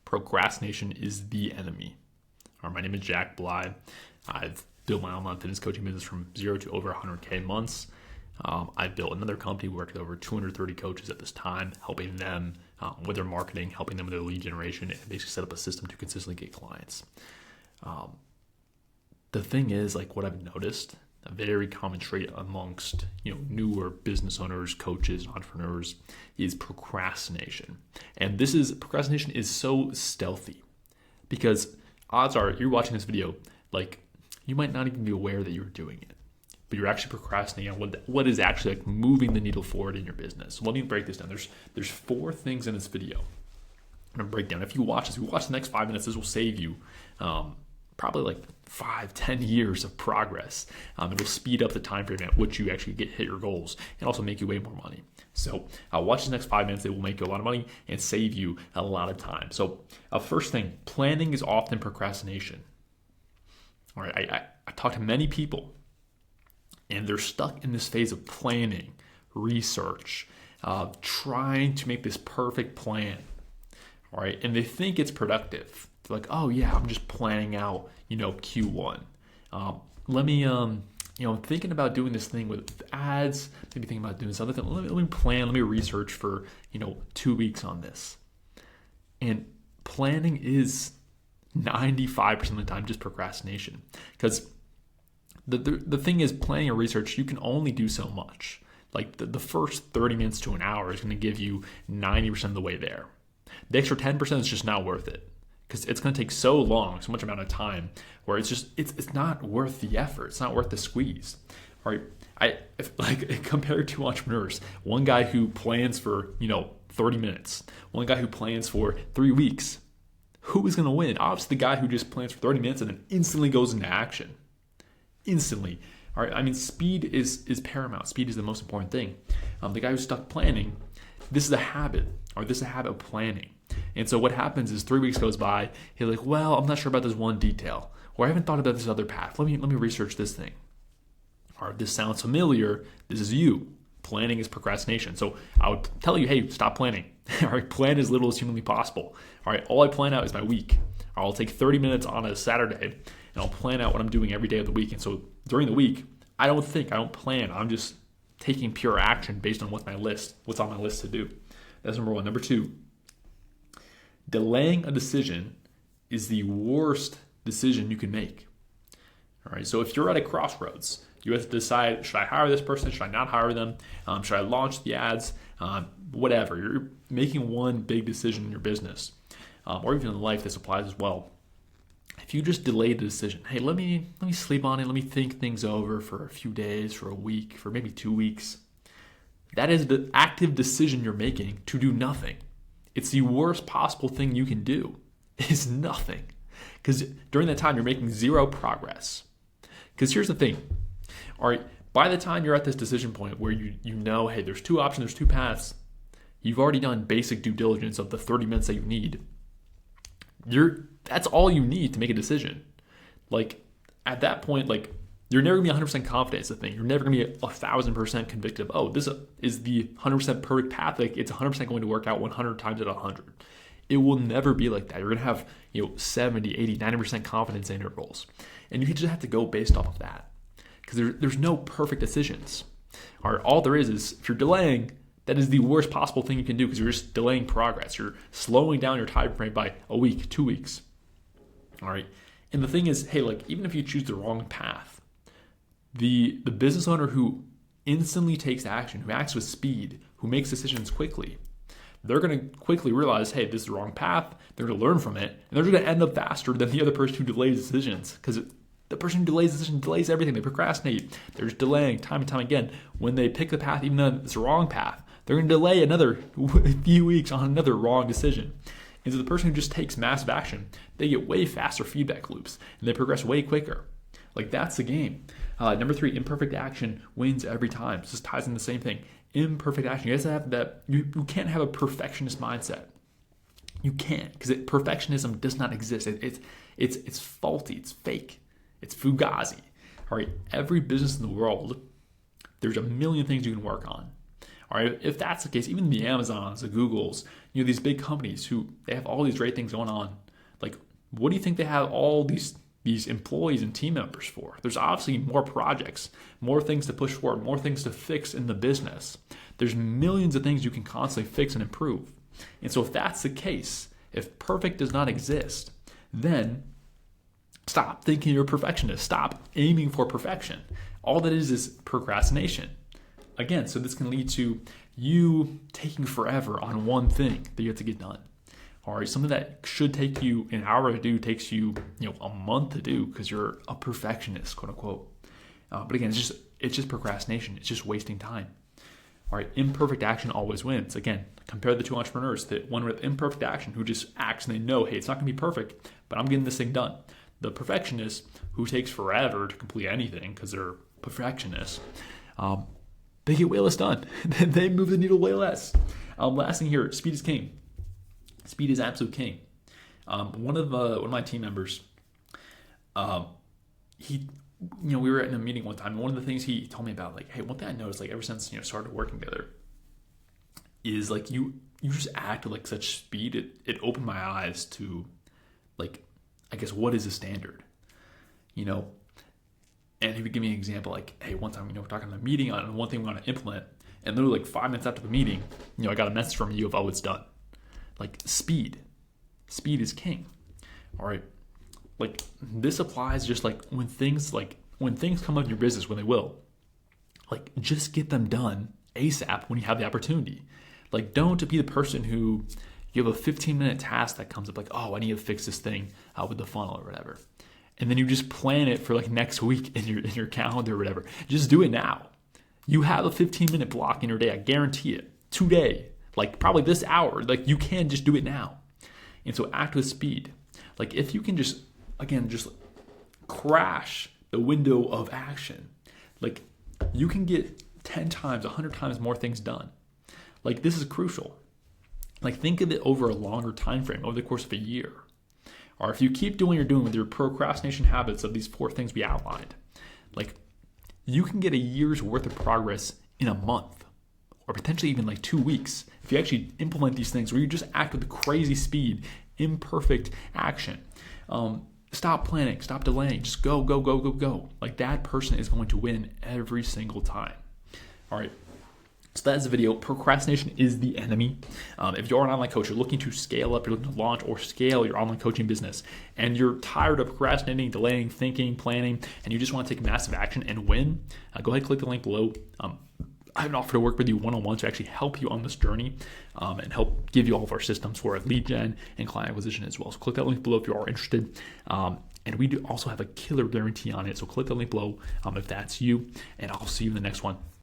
Procrastination is the enemy. My name is Jack Bly. I've built my online fitness coaching business from 0 to over 100K months. I've built another company, worked with over 230 coaches at this time, helping them with their marketing, helping them with their lead generation, and basically set up a system to consistently get clients. The thing is, like, what I've noticed, a very common trait amongst newer business owners, coaches, entrepreneurs, is procrastination. And procrastination is so stealthy because odds are you're watching this video, like, you might not even be aware that you're doing it, but you're actually procrastinating on what is actually like moving the needle forward in your business. So let me break this down. There's 4 things in this video I'm gonna break down. If you watch the next 5 minutes, this will save you probably like 5-10 years of progress. It will speed up the time frame at which you actually hit your goals and also make you way more money. So watch the next 5 minutes. It will make you a lot of money and save you a lot of time. So first thing, planning is often procrastination. All right, I talk to many people and they're stuck in this phase of planning, research, trying to make this perfect plan. All right, and they think it's productive. They're like, oh yeah, I'm just planning out, Q1. I'm thinking about doing this thing with ads, maybe thinking about doing this other thing. Let me plan, let me research for, 2 weeks on this. And planning is 95% of the time just procrastination. Because the thing is, planning or research, you can only do so much. Like the first 30 minutes to an hour is going to give you 90% of the way there. The extra 10% is just not worth it. Because it's going to take so much amount of time, where it's not worth the effort. It's not worth the squeeze. All right, compared to entrepreneurs, one guy who plans for 30 minutes, one guy who plans for 3 weeks, who is going to win? Obviously, the guy who just plans for 30 minutes and then instantly goes into action. Instantly. All right, I mean, speed is paramount. Speed is the most important thing. The guy who's stuck planning, this is a habit of planning. And so what happens is 3 weeks goes by, he's like, well, I'm not sure about this one detail, or I haven't thought about this other path. Let me research this thing. All right, this sounds familiar. This is you. Planning is procrastination. So I would tell you, hey, stop planning. All right, plan as little as humanly possible. All right, all I plan out is my week. I'll take 30 minutes on a Saturday, and I'll plan out what I'm doing every day of the week. And so during the week, I don't plan. I'm just taking pure action based on what's on my list to do. That's number 1. Number 2, delaying a decision is the worst decision you can make. All right, so if you're at a crossroads, you have to decide, should I hire this person? Should I not hire them? Should I launch the ads? Whatever. You're making one big decision in your business, or even in life. This applies as well. If you just delay the decision, hey, let me sleep on it. Let me think things over for a few days, for a week, for maybe 2 weeks. That is the active decision you're making to do nothing. It's the worst possible thing you can do is nothing. Because during that time, you're making zero progress. Because here's the thing. All right, by the time you're at this decision point where you know, hey, there's 2 options, there's 2 paths, you've already done basic due diligence of the 30 minutes that you need. That's all you need to make a decision. Like, at that point, like, you're never going to be 100% confident is the thing. You're never going to be 1,000% convicted of, this is the 100% perfect path. Like, it's 100% going to work out 100 times out of 100. It will never be like that. You're going to have 70, 80, 90% confidence intervals. And you just have to go based off of that. Because there's no perfect decisions. All there is if you're delaying, that is the worst possible thing you can do, because you're just delaying progress. You're slowing down your time frame by a week, 2 weeks. All right. And the thing is, hey, like, even if you choose the wrong path, the business owner who instantly takes action, who acts with speed, who makes decisions quickly, they're going to quickly realize, hey, this is the wrong path. They're going to learn from it, and they're going to end up faster than the other person who delays decisions, because the person who delays decisions delays everything. They procrastinate. They're just delaying time and time again. When they pick the path, even though it's the wrong path, they're going to delay another few weeks on another wrong decision. And so the person who just takes massive action, they get way faster feedback loops, and they progress way quicker. Like, that's the game. Number 3, imperfect action wins every time. This just ties in the same thing. Imperfect action. You guys have that. You can't have a perfectionist mindset. You can't, because perfectionism does not exist. It's faulty. It's fake. It's fugazi. All right. Every business in the world, there's a million things you can work on. All right, if that's the case, even the Amazons, the Googles, these big companies who they have all these great things going on, like, what do you think they have all these employees and team members for? There's obviously more projects, more things to push forward, more things to fix in the business. There's millions of things you can constantly fix and improve. And so if that's the case, if perfect does not exist, then stop thinking you're a perfectionist. Stop aiming for perfection. All that is procrastination. Again, so this can lead to you taking forever on one thing that you have to get done. All right, something that should take you an hour to do takes you, a month to do because you're a perfectionist, quote unquote. But again, it's just procrastination. It's just wasting time. All right, imperfect action always wins. Again, compare the two entrepreneurs, the one with imperfect action who just acts and they know, hey, it's not going to be perfect, but I'm getting this thing done. The perfectionist who takes forever to complete anything because they're perfectionists, they get way less done. They move the needle way less. Last thing here, speed is king. Speed is absolute king. One of my team members, we were in a meeting one time. And one of the things he told me about, like, hey, one thing I noticed, like, ever since started working together, is like you just act with like such speed. It opened my eyes to, like, I guess what is a standard, And he would give me an example, like, hey, one time we're talking in a meeting on one thing we want to implement, and literally like 5 minutes after the meeting, I got a message from you of, oh, it's done. Like, speed is king. All right, like, this applies just like when things come up in your business, when they will, like, just get them done ASAP when you have the opportunity. Like, don't be the person who you have a 15-minute task that comes up, like, oh, I need to fix this thing with the funnel or whatever, and then you just plan it for like next week in your calendar or whatever. Just do it now. You have a 15-minute block in your day. I guarantee it. Today, like probably this hour, like you can just do it now. And so act with speed. Like if you can just crash the window of action, like you can get 10 times, 100 times more things done. Like this is crucial. Like think of it over a longer time frame, over the course of a year. Or if you keep doing what you're doing with your procrastination habits of these 4 things we outlined, like you can get a year's worth of progress in a month, or potentially even like 2 weeks, if you actually implement these things where you just act with crazy speed, imperfect action. Stop planning, stop delaying, just go, go, go, go, go. Like that person is going to win every single time. All right. So that's the video. Procrastination is the enemy. If you're an online coach, you're looking to scale up, you're looking to launch or scale your online coaching business, and you're tired of procrastinating, delaying, thinking, planning, and you just want to take massive action and win, go ahead and click the link below. I have an offer to work with you one-on-one to actually help you on this journey and help give you all of our systems for lead gen and client acquisition as well. So click that link below if you are interested. And we do also have a killer guarantee on it. So click the link below if that's you, and I'll see you in the next one.